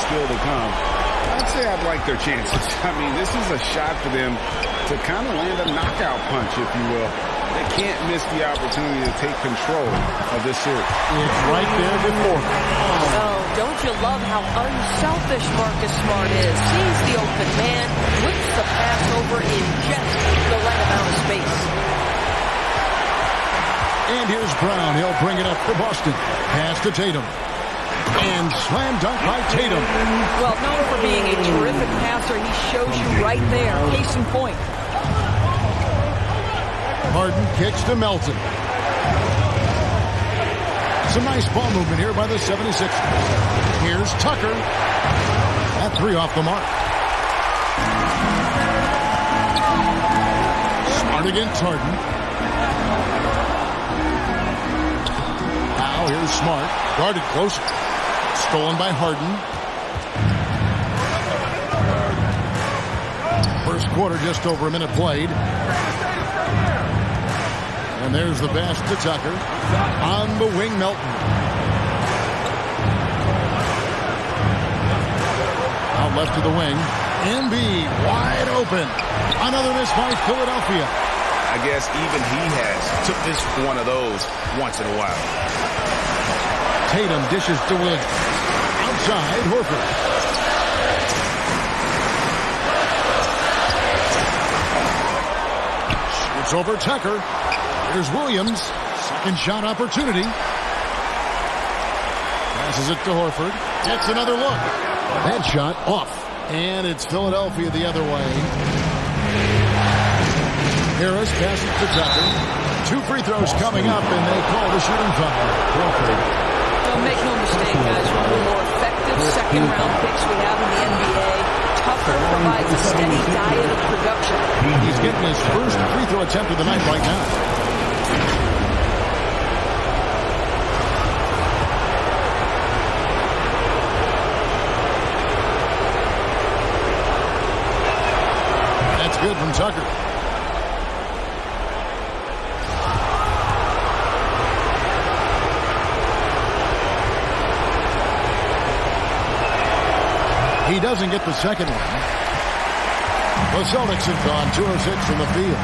still to come, I'd say I'd like their chances. I mean, this is a shot for them to kind of land a knockout punch, if you will. They can't miss the opportunity to take control of this series. It's right there before them. Oh, don't you love how unselfish Marcus Smart is? Sees the open man, whips the pass over in just the right amount of space. And here's Brown. He'll bring it up for Boston. Pass to Tatum. And slam dunk by Tatum. Well, known for being a terrific passer, he shows you right there. Case in point. Harden kicks to Melton. Some nice ball movement here by the 76ers. Here's Tucker. That three off the mark. Smart against Harden. Now here's Smart. Guarded close. Stolen by Harden. First quarter, just over a minute played. And there's the pass to Tucker. On the wing, Melton. Out left to the wing. Embiid wide open. Another miss by Philadelphia. I guess even he took this one of those once in a while. Tatum dishes to Williams. Outside, Horford. Shoots over Tucker. Here's Williams. Second shot opportunity. Passes it to Horford. Gets another look. That shot off. And it's Philadelphia the other way. Harris passes to Tucker. 2 free throws coming up, and they call the shooting foul. Horford. Don't make no mistake, guys. One of the more effective second-round picks we have in the NBA. Tucker provides a steady diet of production. He's getting his first free throw attempt of the night right now. That's good from Tucker. He doesn't get the second one. The Celtics have gone 2 of 6 from the field.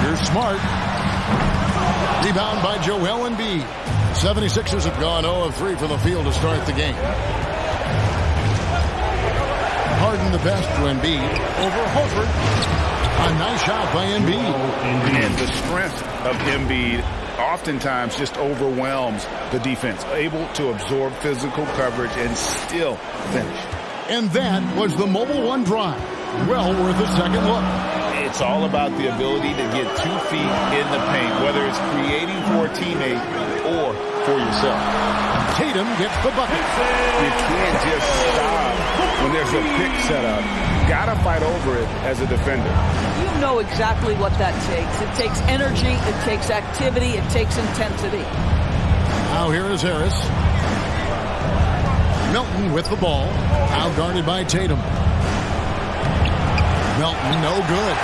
Here's Smart. Rebound by Joel Embiid. 76ers have gone 0 of 3 from the field to start the game. Harden the best to Embiid. Over Horford. A nice shot by Embiid. And the strength of Embiid oftentimes just overwhelms the defense. Able to absorb physical coverage and still finish. And that was the Mobile One drive. Well worth a second look. It's all about the ability to get 2 feet in the paint, whether it's creating for a teammate or for yourself. Tatum gets the bucket. You can't just stop when there's a pick set up. Gotta fight over it as a defender. You know exactly what that takes. It takes energy, it takes activity, it takes intensity. Now here is Harris. Melton with the ball. Out guarded by Tatum. Melton, no good.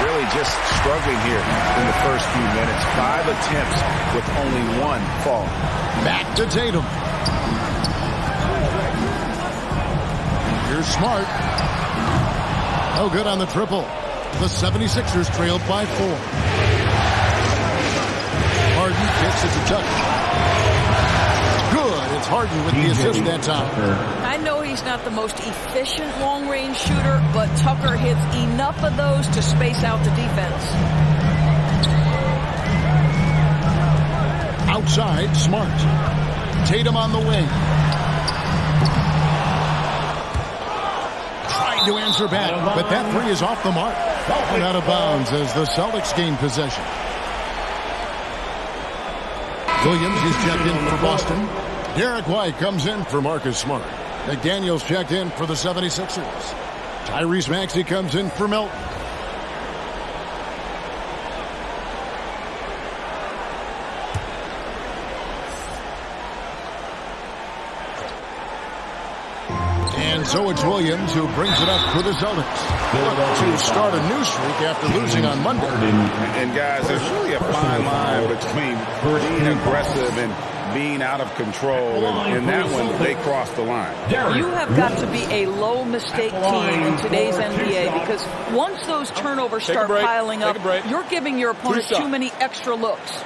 Really just struggling here in the first few minutes. 5 attempts with only 1 fall. Back to Tatum. Here's Smart. No good on the triple. The 76ers trailed by 4. Harden kicks it to Tucker. Good. It's Harden with the assist that time. I know he's not the most efficient long-range shooter, but Tucker hits enough of those to space out the defense. Outside, Smart. Tatum on the wing. Trying to answer back, but that three is off the mark. And out of bounds as the Celtics gain possession. Williams is checked in for Boston. Derek White comes in for Marcus Smart. McDaniels checked in for the 76ers. Tyrese Maxey comes in for Melton. And so it's Williams who brings it up for the Celtics. To start a new streak after losing on Monday. And guys, there's really a fine line between being aggressive and being out of control. And in that one, they crossed the line. You have got to be a low-mistake team in today's NBA because once those turnovers start piling up, you're giving your opponent too many extra looks.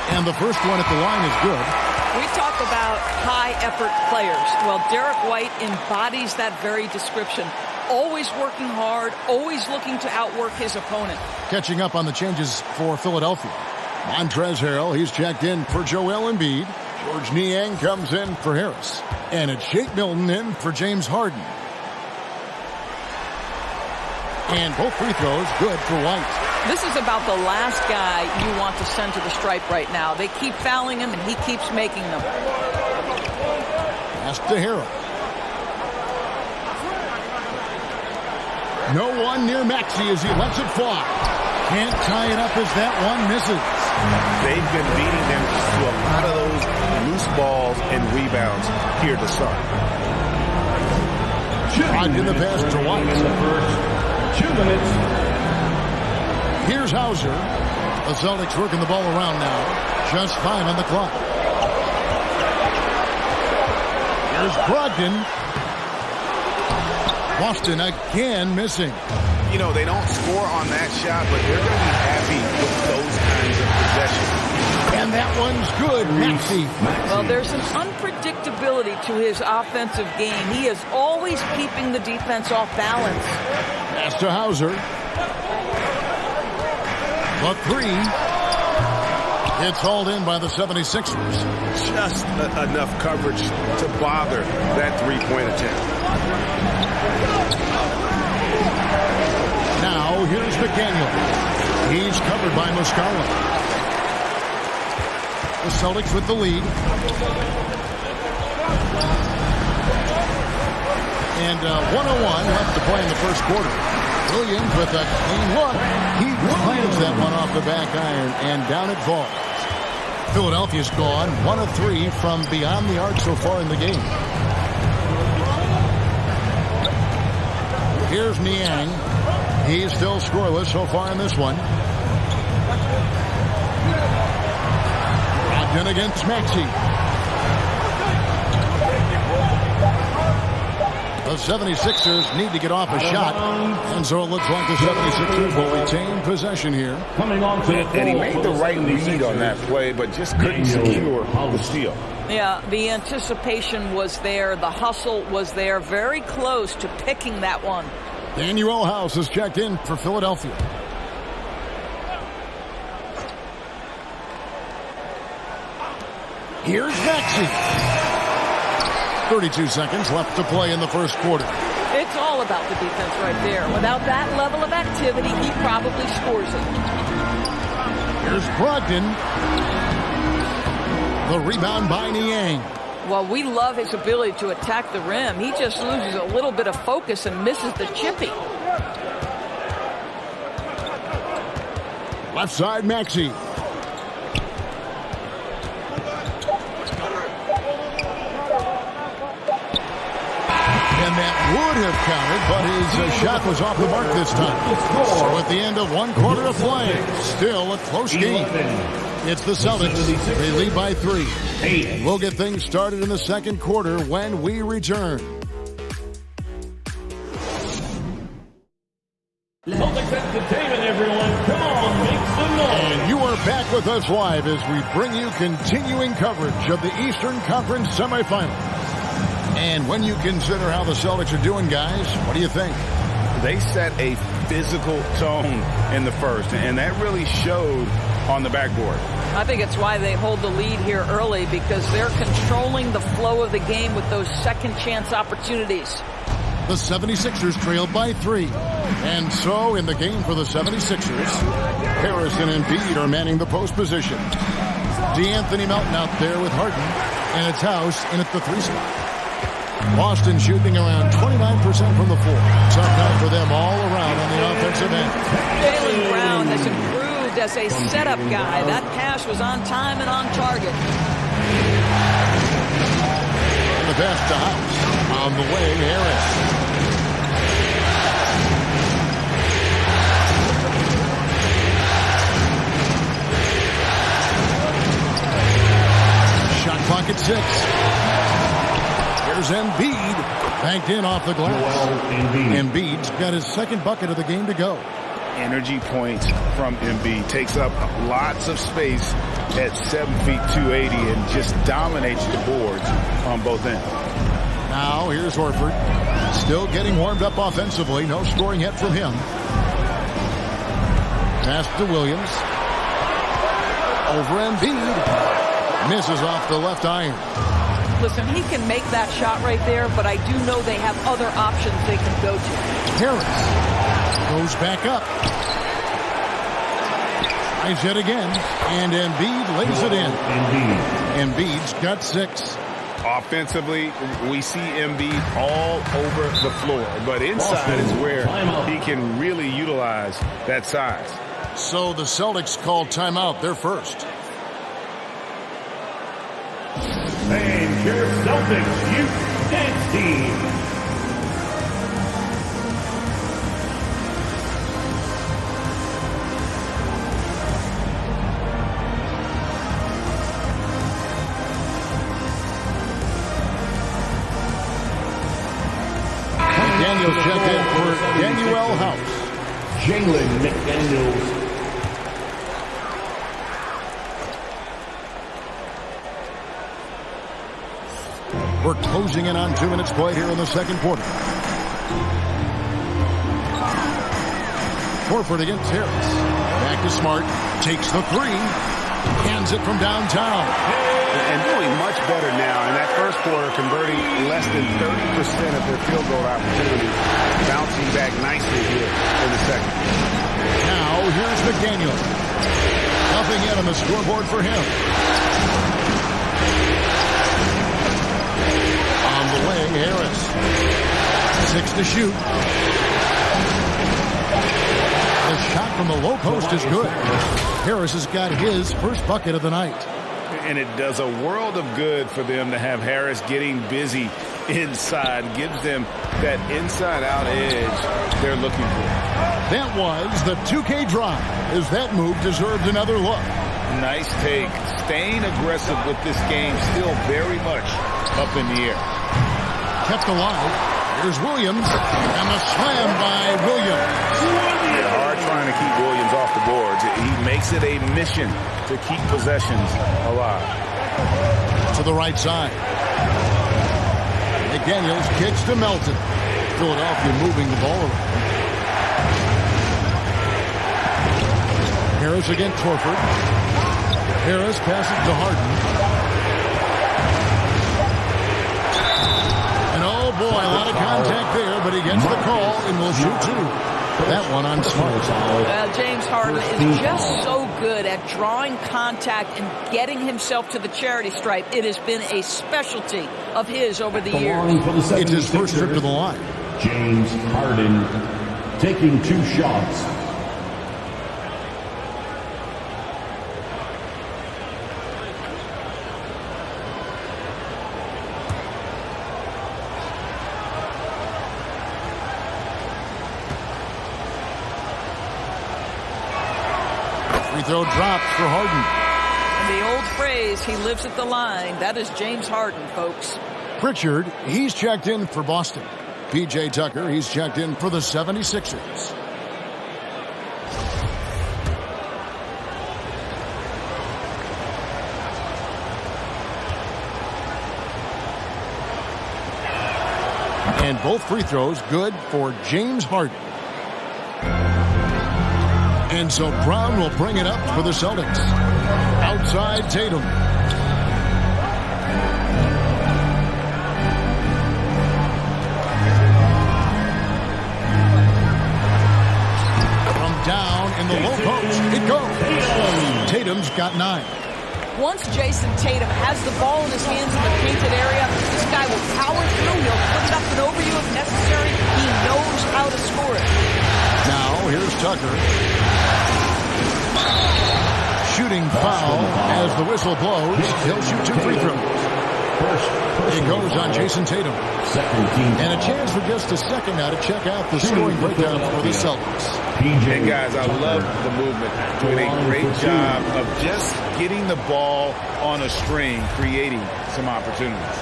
And the first one at the line is good. We talk about high-effort players. Well, Derek White embodies that very description. Always working hard, always looking to outwork his opponent. Catching up on the changes for Philadelphia. Montrezl Harrell, he's checked in for Joel Embiid. George Niang comes in for Harris. And it's Shake Milton in for James Harden. And both free throws good for White. This is about the last guy you want to send to the stripe right now. They keep fouling him, and he keeps making them. Pass to Harrell. No one near Maxey as he lets it fly. Can't tie it up as that one misses. They've been beating them to a lot of those loose balls and rebounds here to start. In the pass to White. 2 minutes. Here's Hauser. The Celtics working the ball around now. Just 5 on the clock. Here's Brogdon. Boston again missing. You know, they don't score on that shot, but they're going to be happy with those kinds of possessions. And that one's good. Maxey. Well, there's an unpredictability to his offensive game. He is always keeping the defense off balance. Pass to Hauser. The three. It's hauled in by the 76ers. Just enough coverage to bother that three-point attempt. Now, here's McDaniel. He's covered by Muscala. The Celtics with the lead. And 101 left to play in the first quarter. Williams with a clean look. He slams that one off the back iron, and down it falls. Philadelphia's gone 1 of 3 from beyond the arc so far in the game. Here's Niang. He's still scoreless so far in this one. Brogdon against Maxey. The 76ers need to get off a shot, and so it looks like the 76ers will retain possession here. And he made the right read on that play, but just couldn't secure the steal. Yeah, the anticipation was there. The hustle was there. Very close to picking that one. Daniel House has checked in for Philadelphia. Here's Maxey. 32 seconds left to play in the first quarter. It's all about the defense right there. Without that level of activity, he probably scores it. Here's Brogdon. The rebound by Niang. Well, we love his ability to attack the rim. He just loses a little bit of focus and misses the chippy. Left side, Maxey. And that would have counted, but his shot was off the mark this time. So at the end of 1 quarter of play, still a close game. It's the Celtics. They lead by 3. And we'll get things started in the second quarter when we return. Celtics Entertainment, everyone. Come on, make some noise. And you are back with us live as we bring you continuing coverage of the Eastern Conference semifinals. And when you consider how the Celtics are doing, guys, what do you think? They set a physical tone in the first, and that really showed on the backboard. I think it's why they hold the lead here early, because they're controlling the flow of the game with those second chance opportunities. The 76ers trailed by 3. And so in the game for the 76ers, Harrison and Embiid are manning the post position. DeAnthony Melton out there with Harden, and it's House in at the 3 spot. Boston shooting around 29% from the floor. Tough night for them all around on the offensive end. Jaylen Brown has improved as a setup guy. That pass was on time and on target. And the pass to House. On the way, Harris. Shot clock at 6. Here's Embiid. Banked in off the glass. Embiid's got his second bucket of the game to go. Energy points from Embiid. Takes up lots of space at 7 feet 280 and just dominates the boards on both ends. Now here's Horford. Still getting warmed up offensively. No scoring yet from him. Pass to Williams. Over Embiid. Misses off the left iron. Listen, he can make that shot right there, but I do know they have other options they can go to. Harris goes back up. Tries it again, and Embiid lays it in. Embiid's got 6. Offensively, we see Embiid all over the floor, but inside is where he can really utilize that size. So the Celtics call timeout. They're first. And your Celtics Youth Dance Team. McDaniels checked in for Daniel House. Jalen McDaniels. We're closing in on 2 minutes played here in the second quarter. Horford against Harris. Back to Smart. Takes the 3. Hands it from downtown. And doing much better now in that first quarter, converting less than 30% of their field goal opportunities. Bouncing back nicely here in the second. Now here's McDaniel. Nothing yet on the scoreboard for him. On the way, Harris. 6 to shoot. The shot from the low post is good. Harris has got his first bucket of the night. And it does a world of good for them to have Harris getting busy inside. Gives them that inside-out edge they're looking for. That was the 2K drive, as that move deserved another look. Nice take. Staying aggressive with this game, still very much up in the air. Kept alive. Here's Williams, and the slam by Williams. Yeah, hard trying to keep Williams off the boards. He makes it a mission to keep possessions alive. To the right side. McDaniels kicks to Melton. Philadelphia moving the ball around. Harris against Horford. Harris passes to Harden. And oh boy, a lot of contact there, but he gets the call and will shoot 2. That one on Smart. James Harden is just so good at drawing contact and getting himself to the charity stripe. It has been a specialty of his over the years. It's his first trip to the line. James Harden taking 2 shots. Free throw drops for Harden. And the old phrase, he lives at the line, that is James Harden, folks. Pritchard, he's checked in for Boston. P.J. Tucker, he's checked in for the 76ers. And both free throws good for James Harden. And so Brown will bring it up for the Celtics. Outside Tatum. From down in the low post, it goes. Tatum's got 9. Once Jason Tatum has the ball in his hands in the painted area, this guy will power through. He'll put it up and over you if necessary. He knows how to score it. Now, here's Tucker. Shooting foul as the whistle blows. He'll shoot 2 free throws. It goes on Jason Tatum. Second team. And a chance for just a second now to check out the scoring breakdown for the Celtics. Hey guys, I love the movement. Doing a great job of just getting the ball on a string, creating some opportunities.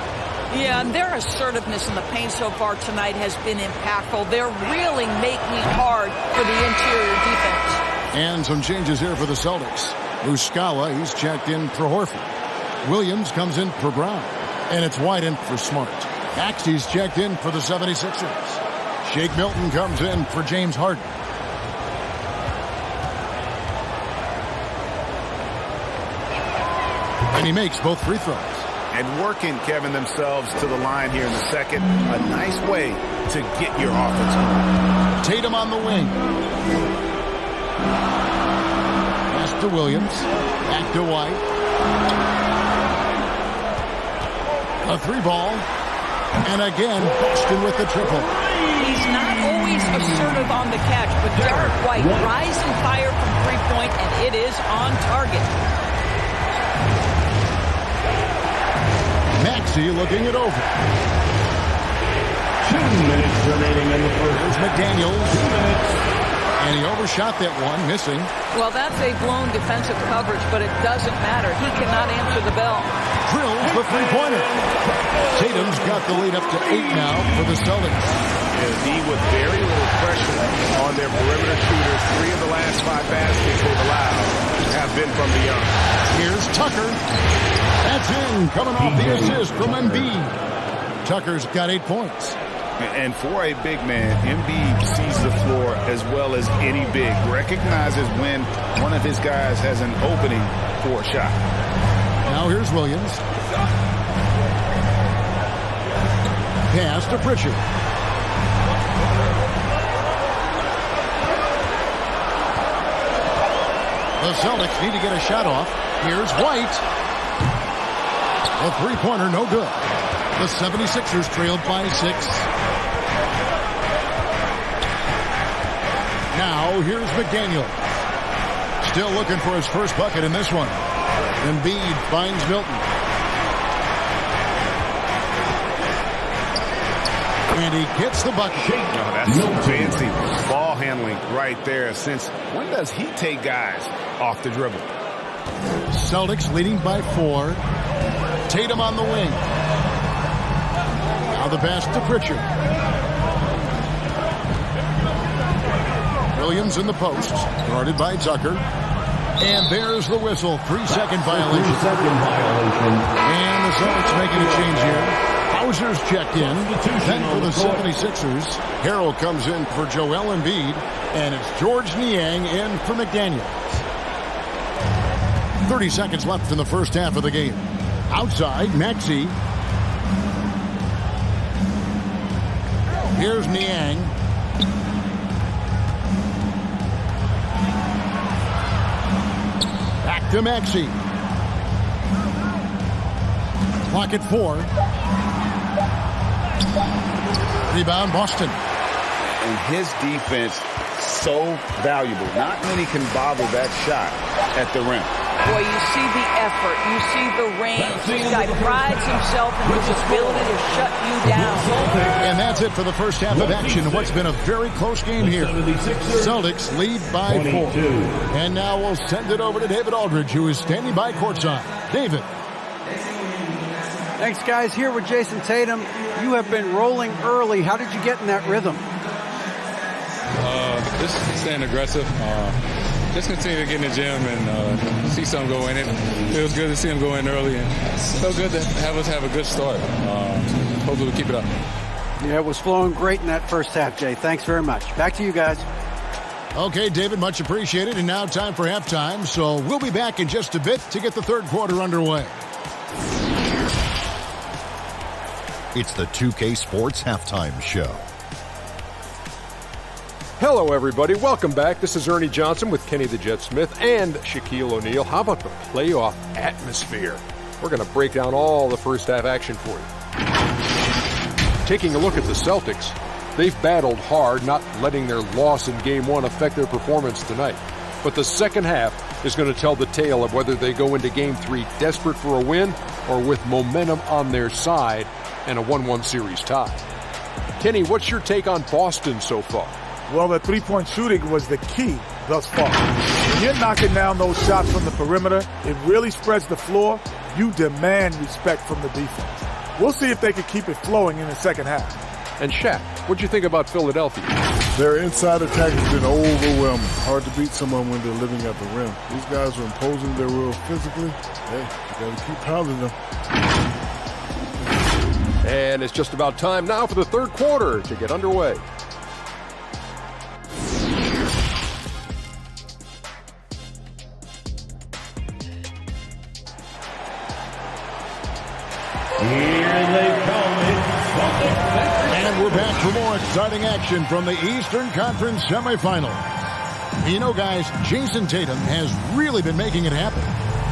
Yeah, and their assertiveness in the paint so far tonight has been impactful. They're really making it hard for the interior defense. And some changes here for the Celtics. Muscala, he's checked in for Horford. Williams comes in for Brown. And it's White in for Smart. Maxey's checked in for the 76ers. Shake Milton comes in for James Harden. And he makes both free throws. And working, Kevin, themselves to the line here in the second. A nice way to get your offense going. Tatum on the wing. Pass to Williams. Back to White. A three ball. And again, Boston with the triple. He's not always assertive on the catch, but Derek White rise and fire from three-point, and it is on target. Maxey looking it over. 2 minutes remaining in the first. There's McDaniels. 2 minutes. And he overshot that one, missing. Well, that's a blown defensive coverage, but it doesn't matter. He cannot answer the bell. Drills the three-pointer. Tatum's got the lead up to 8 now for the Celtics. D with very little pressure on their perimeter shooters. 3 of the last 5 baskets they've allowed have been from the young. Here's Tucker. That's in, coming off the assist from Embiid. Tucker's got 8 points. And for a big man, Embiid sees the floor as well as any big. Recognizes when one of his guys has an opening for a shot. Now here's Williams. Pass to Pritchard. The Celtics need to get a shot off. Here's White. A three-pointer, no good. The 76ers trailed by 6. Now here's McDaniel. Still looking for his first bucket in this one. Embiid finds Milton. And he gets the bucket. Oh, that's some fancy ball handling right there. Since when does he take guys off the dribble? Celtics leading by 4. Tatum on the wing. Now the pass to Pritchard. Williams in the post. Guarded by Tucker. And there's the whistle. 3-second violation. 3-second violation. And the Celtics making a change here. Hauser's checked in. Then for the 76ers, Harrell comes in for Joel Embiid. And it's George Niang in for McDaniels. 30 seconds left in the first half of the game. Outside, Maxey. Here's Niang. Back to Maxey. Clock at 4. Rebound, Boston. And his defense so valuable. Not many can bother that shot at the rim. Boy, you see the effort. You see the range. This guy prides himself in his ability to shut you down. And that's it for the first half of action. What's been a very close game here. Celtics lead by 4. And now we'll send it over to David Aldridge, who is standing by courtside. David. Thanks, guys. Here with Jason Tatum. You have been rolling early. How did you get in that rhythm? Just staying aggressive. Just continue to get in the gym and see something go in. It feels good to see him go in early, and so good to have us have a good start. Hopefully we'll keep it up. Yeah, it was flowing great in that first half, Jay. Thanks very much. Back to you guys. Okay, David, much appreciated. And now time for halftime. So we'll be back in just a bit to get the third quarter underway. It's the 2K Sports Halftime Show. Hello, everybody. Welcome back. This is Ernie Johnson with Kenny the Jet Smith and Shaquille O'Neal. How about the playoff atmosphere? We're going to break down all the first half action for you. Taking a look at the Celtics, they've battled hard, not letting their loss in Game 1 affect their performance tonight. But the second half is going to tell the tale of whether they go into Game 3 desperate for a win or with momentum on their side and a 1-1 series tie. Kenny, what's your take on Boston so far? Well, the three-point shooting was the key thus far. When you're knocking down those shots from the perimeter, it really spreads the floor. You demand respect from the defense. We'll see if they can keep it flowing in the second half. And Shaq, what'd you think about Philadelphia? Their inside attack has been overwhelming. Hard to beat someone when they're living at the rim. These guys are imposing their will physically. Hey, you got to keep pounding them. And it's just about time now for the third quarter to get underway. Here they come. And we're back for more exciting action from the Eastern Conference semifinal. You know, guys, Jason Tatum has really been making it happen.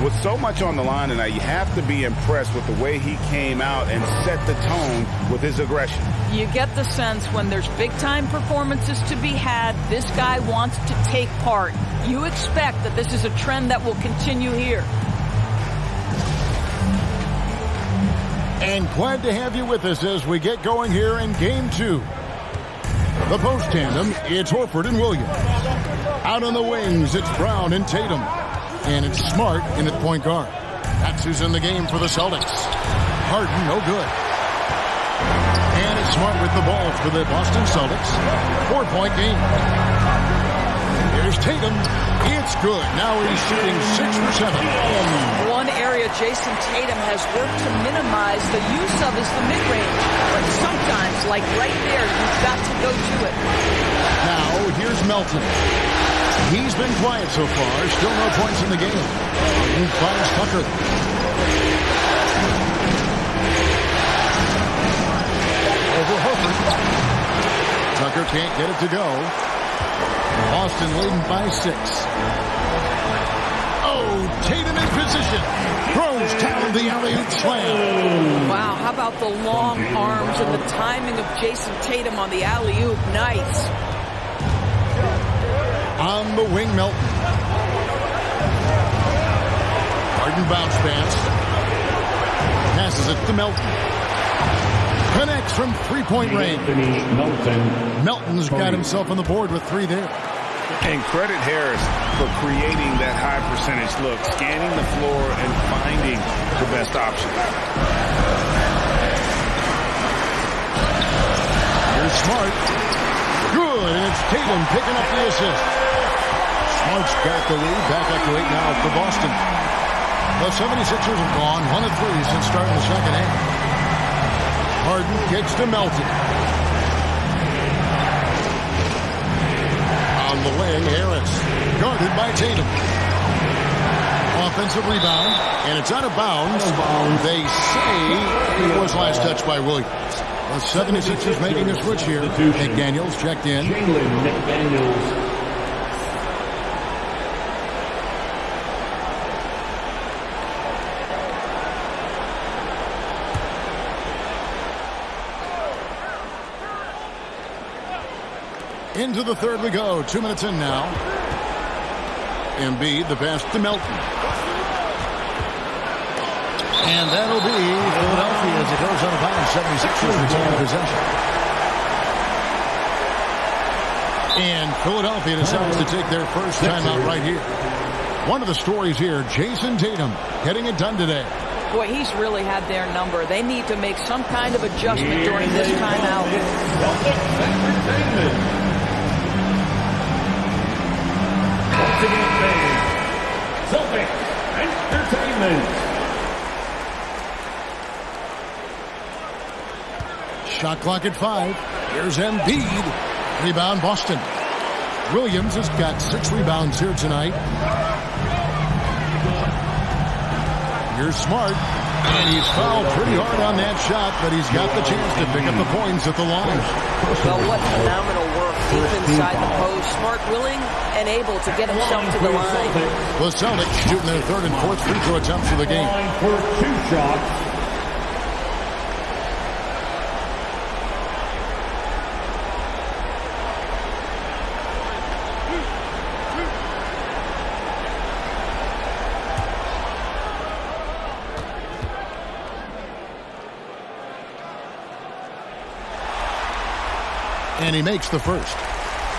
With so much on the line tonight, you have to be impressed with the way he came out and set the tone with his aggression. You get the sense when there's big-time performances to be had, this guy wants to take part. You expect that this is a trend that will continue here. And glad to have you with us as we get going here in Game 2. The post tandem, it's Horford and Williams. Out on the wings, it's Brown and Tatum. And it's Smart in at point guard. That's who's in the game for the Celtics. Harden, no good. And it's Smart with the ball for the Boston Celtics. 4-point game. Here's Tatum. It's good. Now he's shooting 6 for 7. One area Jason Tatum has worked to minimize the use of is the mid-range. But sometimes, like right there, you've got to go to it. Now here's Melton. He's been quiet so far. Still no points in the game. He finds Tucker. Over Horford. Tucker can't get it to go. Boston leading by 6. Oh, Tatum in position. Throws down the alley-oop slam. Wow, how about the long arms and the timing of Jason Tatum on the alley-oop? Nice. On the wing, Melton. Harden bounce pass. Passes it to Melton. Connects from three-point range. Melton's got himself on the board with 3 there. And credit Harris for creating that high percentage look, scanning the floor and finding the best option. Here's Smart. Good, and it's Tatum picking up the assist. Smart's got the lead, back up to 8 now for Boston. The 76ers have gone 1 of 3 since starting the second half. Harden kicks to Melton. On the wing, Harris. Guarded by Tatum. Offensive rebound, and it's out of bounds. They say it was last touched by Williams. The 76ers making a switch here. McDaniels checked in. McDaniels. Into the third we go. 2 minutes in now. Embiid, the pass to Melton. And that'll be Philadelphia as it goes out of bounds. 76ers retain possession. And Philadelphia decides to take their first timeout right here. One of the stories here, Jason Tatum getting it done today. Boy, he's really had their number. They need to make some kind of adjustment during this timeout. Celtics Entertainment. Shot clock at 5. Here's Embiid. Rebound Boston. Williams has got 6 rebounds here tonight. Here's Smart. And he's fouled pretty hard on that shot, but he's got the chance to pick up the points at the line. Well, what phenomenal work deep inside the post. Smart, willing, and able to get himself to the line. The Celtics shooting their 3rd and 4th free throw attempts of the game. For 2 shots. And he makes the first.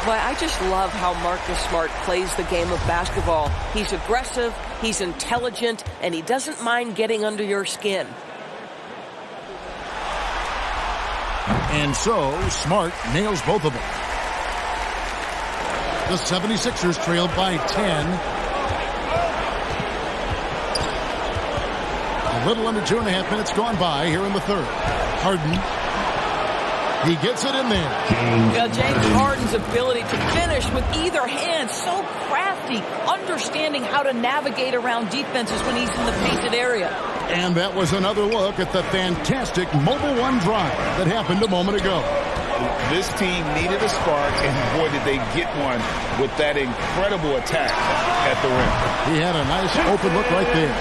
Well, I just love how Marcus Smart plays the game of basketball. He's aggressive, he's intelligent, and he doesn't mind getting under your skin. And so, Smart nails both of them. The 76ers trailed by 10. A little under 2.5 minutes gone by here in the third. Harden. He gets it in there. James Harden's ability to finish with either hand, so crafty, understanding how to navigate around defenses when he's in the painted area. And that was another look at the fantastic Mobile One drive that happened a moment ago. This team needed a spark, and boy, did they get one with that incredible attack at the rim. He had a nice open look right there.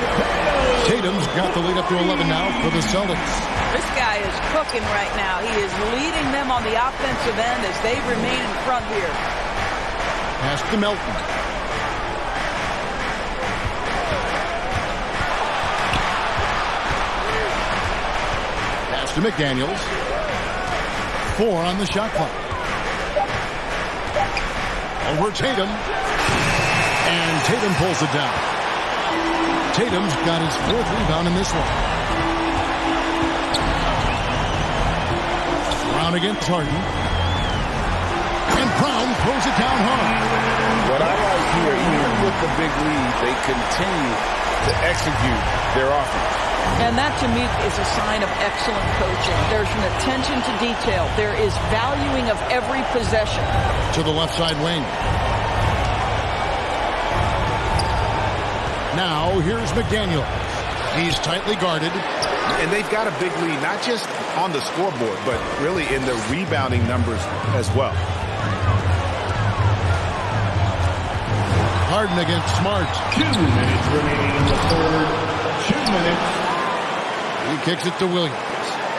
Tatum's got the lead up to 11 now for the Celtics. This guy is cooking right now. He is leading them on the offensive end as they remain in front here. Pass to Melton. Pass to McDaniels. 4 on the shot clock. Over Tatum. And Tatum pulls it down. Tatum's got his 4th rebound in this one. Brown against Harden. And Brown throws it down hard. What I like here, even with the big lead, they continue to execute their offense. And that, to me, is a sign of excellent coaching. There's an attention to detail. There is valuing of every possession. To the left side wing. Now, here's McDaniel. He's tightly guarded. And they've got a big lead, not just on the scoreboard, but really in the rebounding numbers as well. Harden against Smart. 2 minutes remaining in the third. 2 minutes. He kicks it to Williams.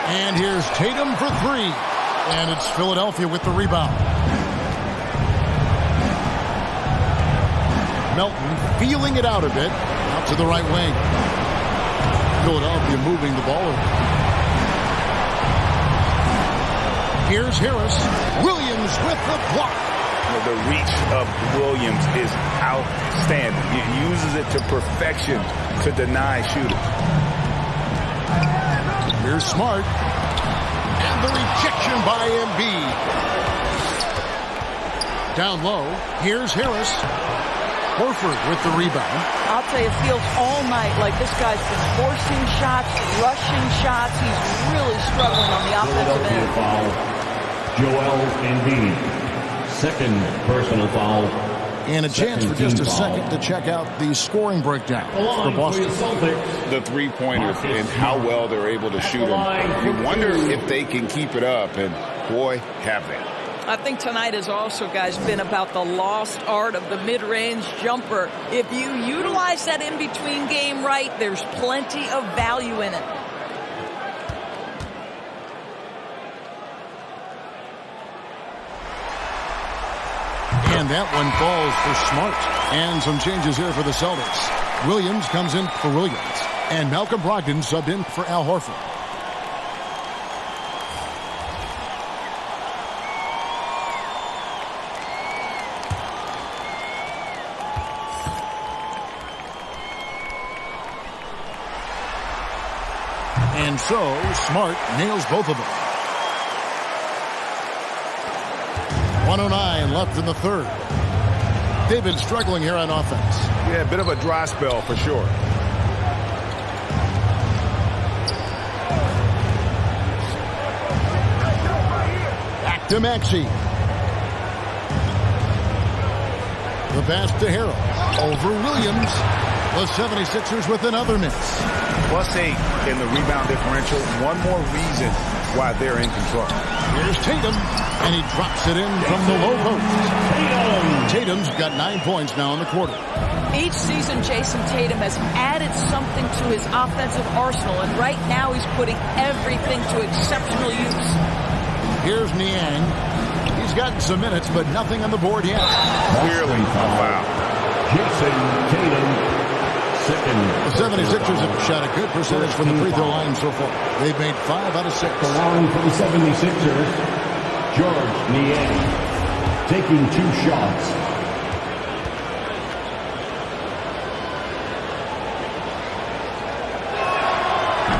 And here's Tatum for 3. And it's Philadelphia with the rebound. Melton feeling it out a bit. Out to the right wing. Philadelphia moving the ball over. Here's Harris. Williams with the block. The reach of Williams is outstanding. He uses it to perfection to deny shooters. Here's Smart. And the rejection by Embiid. Down low. Here's Harris. Horford with the rebound. I'll tell you, it feels all night like this guy's been forcing shots, rushing shots. He's really struggling on the offensive end. Foul. Joel Embiid. 2nd personal foul. And a chance for just a second to check out the scoring breakdown for Boston. The three-pointers and how well they're able to shoot them. You wonder if they can keep it up, and boy, have they. I think tonight has also, guys, been about the lost art of the mid-range jumper. If you utilize that in-between game right, there's plenty of value in it. And that one falls for Smart. And some changes here for the Celtics. Williams comes in for Williams. And Malcolm Brogdon subbed in for Al Horford. And so, Smart nails both of them. 1:09 left in the third. They've been struggling here on offense. Yeah, a bit of a dry spell for sure. Back to Maxey. The pass to Harrell. Over Williams. The 76ers with another miss. +8 in the rebound differential. One more reason why they're in control. Here's Tatum, and he drops it in from the low post. Tatum's got 9 points now in the quarter. Each season, Jason Tatum has added something to his offensive arsenal, and right now he's putting everything to exceptional use. Here's Niang. He's gotten some minutes, but nothing on the board yet. Clearly a foul. Jason Tatum. The 76ers have shot a good percentage from the free throw line so far. They've made 5 out of 6. The line for the 76ers. George Niang, taking 2 shots.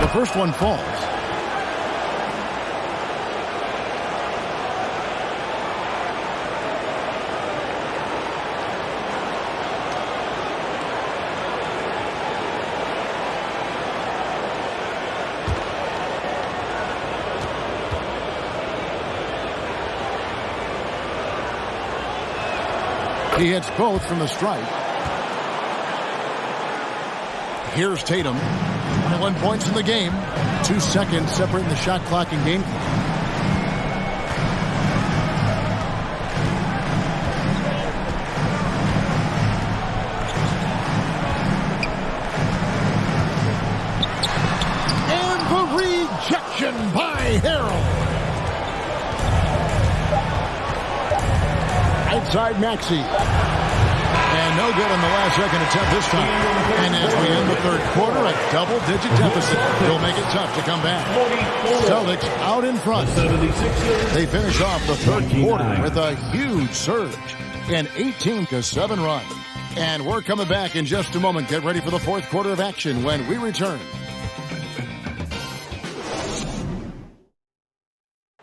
The first one falls. He hits both from the stripe. Here's Tatum. 21 points in the game. 2 seconds separating the shot clock and game clock. And the rejection by Harrell. Outside Maxey. And no good on the last second attempt this time. And as we end the third quarter, a double-digit deficit will make it tough to come back. Celtics out in front. They finish off the third quarter with a huge surge. An 18-7 run. And we're coming back in just a moment. Get ready for the fourth quarter of action when we return.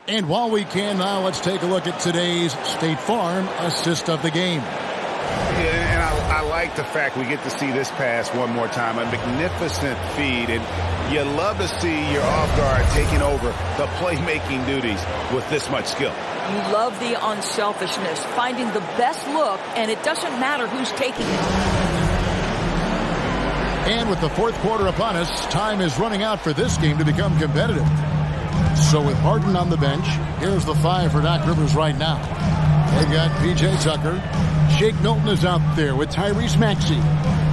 And while we can now, let's take a look at today's State Farm assist of the game. Yeah, and I like the fact we get to see this pass one more time. A magnificent feed, and you love to see your off guard taking over the playmaking duties with this much skill. You love the unselfishness, finding the best look, and it doesn't matter who's taking it. And with the fourth quarter upon us, time is running out for this game to become competitive. So with Harden on the bench, here's the 5 for Doc Rivers right now. They've got P.J. Tucker. Shake Milton is out there with Tyrese Maxey.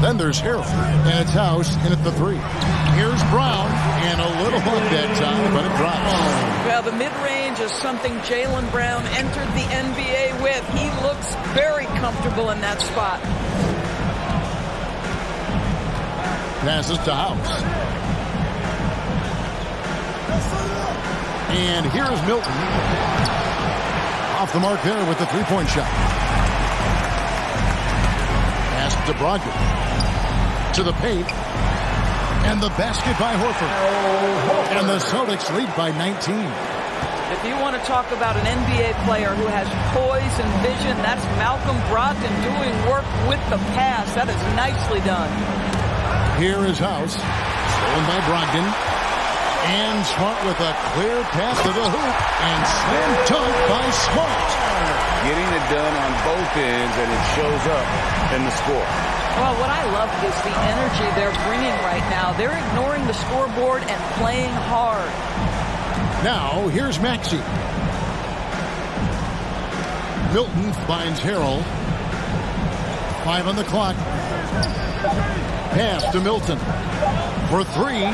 Then there's Harrell, and it's House in at the 3. Here's Brown, and a little hook that time, but it drops. Well, the mid-range is something Jaylen Brown entered the NBA with. He looks very comfortable in that spot. Passes to House. And here's Milton. Off the mark there with the three-point shot. Pass to Brogdon. To the paint. And the basket by Horford. And the Celtics lead by 19. If you want to talk about an NBA player who has poise and vision, that's Malcolm Brogdon doing work with the pass. That is nicely done. Here is House. Stolen by Brogdon. And Smart with a clear pass to the hoop. And slam dunk by Smart. Getting it done on both ends, and it shows up in the score. Well, what I love is the energy they're bringing right now. They're ignoring the scoreboard and playing hard. Now, here's Maxey. Milton finds Harrell. 5 on the clock. Pass to Milton. For 3.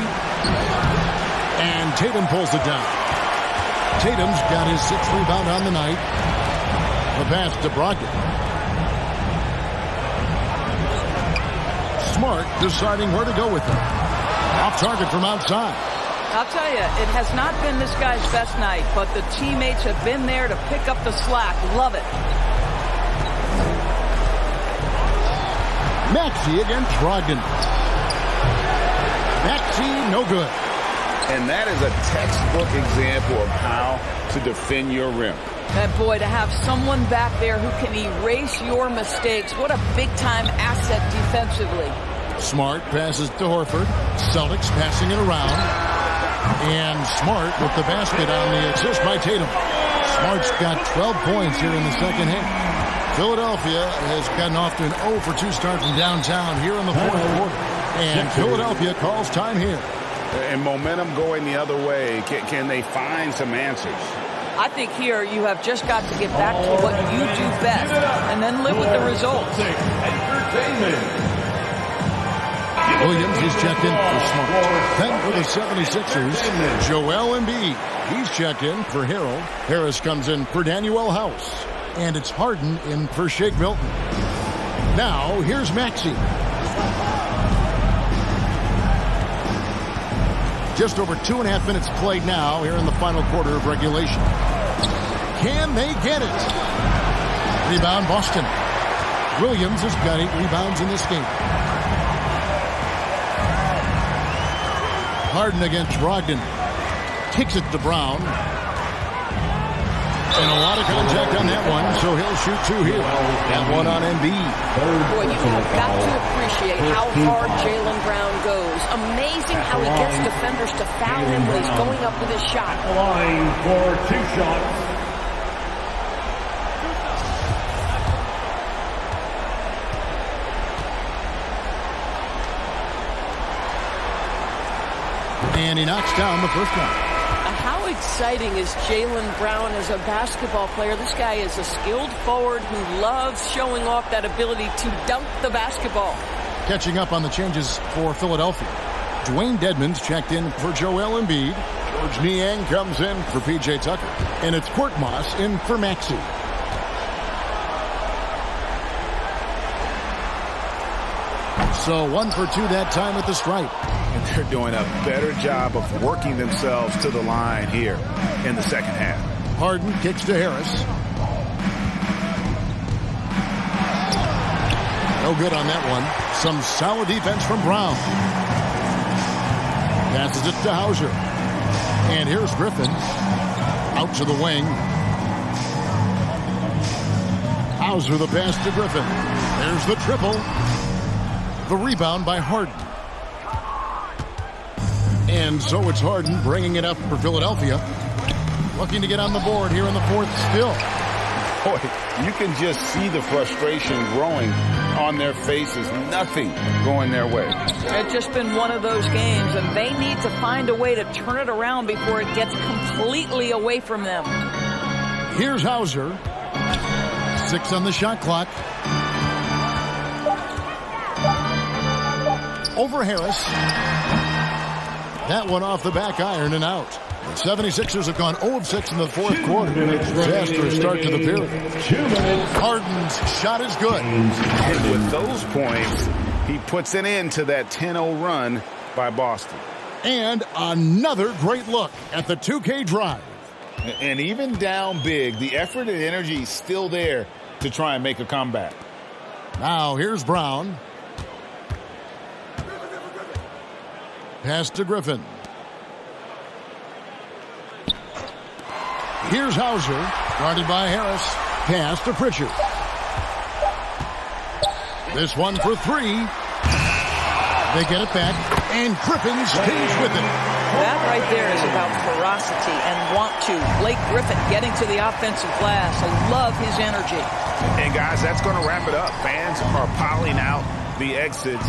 And Tatum pulls it down. Tatum's got his 6th rebound on the night. The pass to Brogdon. Smart deciding where to go with it. Off target from outside. I'll tell you, it has not been this guy's best night, but the teammates have been there to pick up the slack. Love it. Maxey against Brogdon. Maxey, no good. And that is a textbook example of how to defend your rim. And boy, to have someone back there who can erase your mistakes, what a big-time asset defensively. Smart passes to Horford. Celtics passing it around. And Smart with the basket on the assist by Tatum. Smart's got 12 points here in the second half. Philadelphia has gotten off to an 0 for 2 start from downtown here in the fourth quarter. And Philadelphia calls time here. And momentum going the other way. Can they find some answers? I think here you have just got to get back to what you do best and then live with the results. Williams is checked in for Smart. Then for the 76ers, Joel Embiid. He's checked in for Harrell. Harris comes in for Daniel House. And it's Harden in for Shake Milton. Now, here's Maxey. Just over 2.5 minutes played now here in the final quarter of regulation. Can they get it? Rebound, Boston. Williams has got 8 rebounds in this game. Harden against Brogdon. Kicks it to Brown. And a lot of contact on that one, so he'll shoot 2 here. And 1 on Embiid. Boy, you have got to appreciate how hard Jaylen Brown goes. Amazing how he gets defenders to foul him when he's going up with his shot. Line for 2 shots. And he knocks down the first one. How exciting is Jaylen Brown as a basketball player? This guy is a skilled forward who loves showing off that ability to dunk the basketball. Catching up on the changes for Philadelphia. Dwayne Dedmon's checked in for Joel Embiid. George Niang comes in for P.J. Tucker. And it's Korkmaz in for Maxey. So 1 for 2 that time at the stripe. And they're doing a better job of working themselves to the line here in the second half. Harden kicks to Harris. No good on that one. Some solid defense from Brown. Passes it to Hauser. And here's Griffin. Out to the wing. Hauser the pass to Griffin. There's the triple. The rebound by Harden. And so it's Harden bringing it up for Philadelphia. Looking to get on the board here in the fourth still. Boy, you can just see the frustration growing on their faces. Nothing going their way. It's just been one of those games, and they need to find a way to turn it around before it gets completely away from them. Here's Hauser. 6 on the shot clock. Over Harris. That one off the back iron and out. The 76ers have gone 0 of 6 in the fourth quarter. Disastrous start to the period. Harden's shot is good. And with those points, he puts an end to that 10-0 run by Boston. And another great look at the 2K drive. And even down big, the effort and energy is still there to try and make a comeback. Now here's Brown. Pass to Griffin. Here's Hauser, guarded by Harris. Pass to Pritchard. This one for 3. They get it back, and Griffin stays with it. That right there is about ferocity and want to. Blake Griffin getting to the offensive glass. I love his energy. And guys, that's going to wrap it up. Fans are piling out the exits.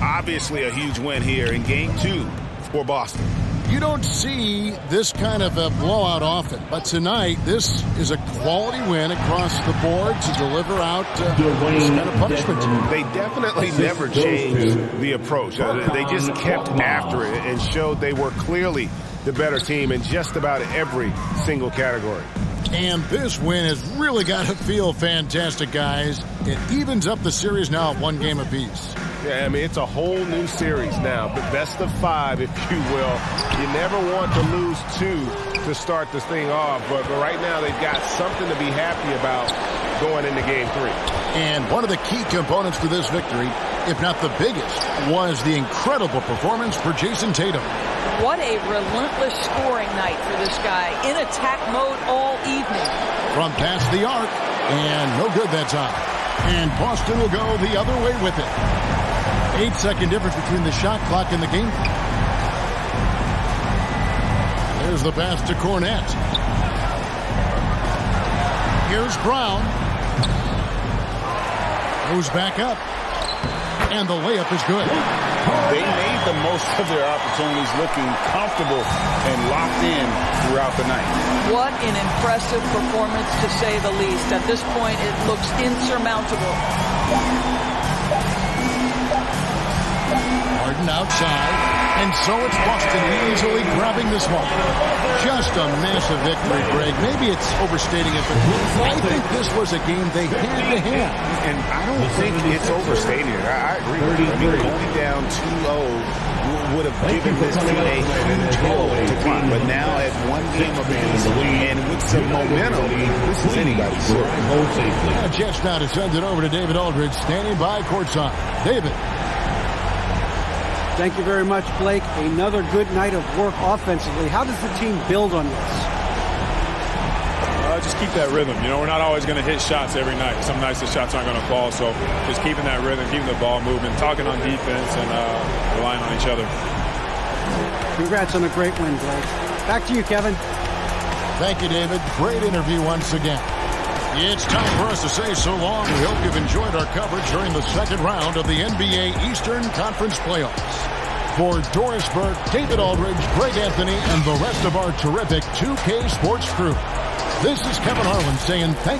Obviously a huge win here in Game 2 for Boston. You don't see this kind of a blowout often, but tonight this is a quality win across the board to deliver out this kind of punishment. They definitely never changed the approach. They just kept after it and showed they were clearly the better team in just about every single category. And this win has really got to feel fantastic, guys. It evens up the series now at 1 game apiece. Yeah, I mean, it's a whole new series now, but best of 5, if you will. You never want to lose 2 to start this thing off, but right now they've got something to be happy about going into Game 3. And one of the key components to this victory, if not the biggest, was the incredible performance for Jason Tatum. What a relentless scoring night for this guy. In attack mode all evening. From past the arc, and no good that time. And Boston will go the other way with it. 8-second difference between the shot clock and the game. There's the pass to Cornette. Here's Brown. Goes back up. And the layup is good. They made the most of their opportunities, looking comfortable and locked in throughout the night. What an impressive performance, to say the least. At this point, it looks insurmountable. Harden outside. And so it's Boston easily grabbing this one. Just a massive victory, Greg. Maybe it's overstating it, but I think this was a game they had to have. And I don't think it's overstating it. I agree with you. I mean, going down 2-0 would have given this team a huge hole to climb. But now at one game apiece and with some momentum, this is anybody's story. Jets now to send it over to David Aldridge, standing by courtside. David. Thank you very much, Blake. Another good night of work offensively. How does the team build on this? Just keep that rhythm. You know, we're not always going to hit shots every night. Some nights the shots aren't going to fall. So just keeping that rhythm, keeping the ball moving, talking on defense, and relying on each other. Congrats on a great win, Blake. Back to you, Kevin. Thank you, David. Great interview once again. It's time for us to say so long. We hope you've enjoyed our coverage during the second round of the NBA Eastern Conference Playoffs. For Doris Burke, David Aldridge, Greg Anthony, and the rest of our terrific 2K Sports crew, this is Kevin Harlan saying thanks.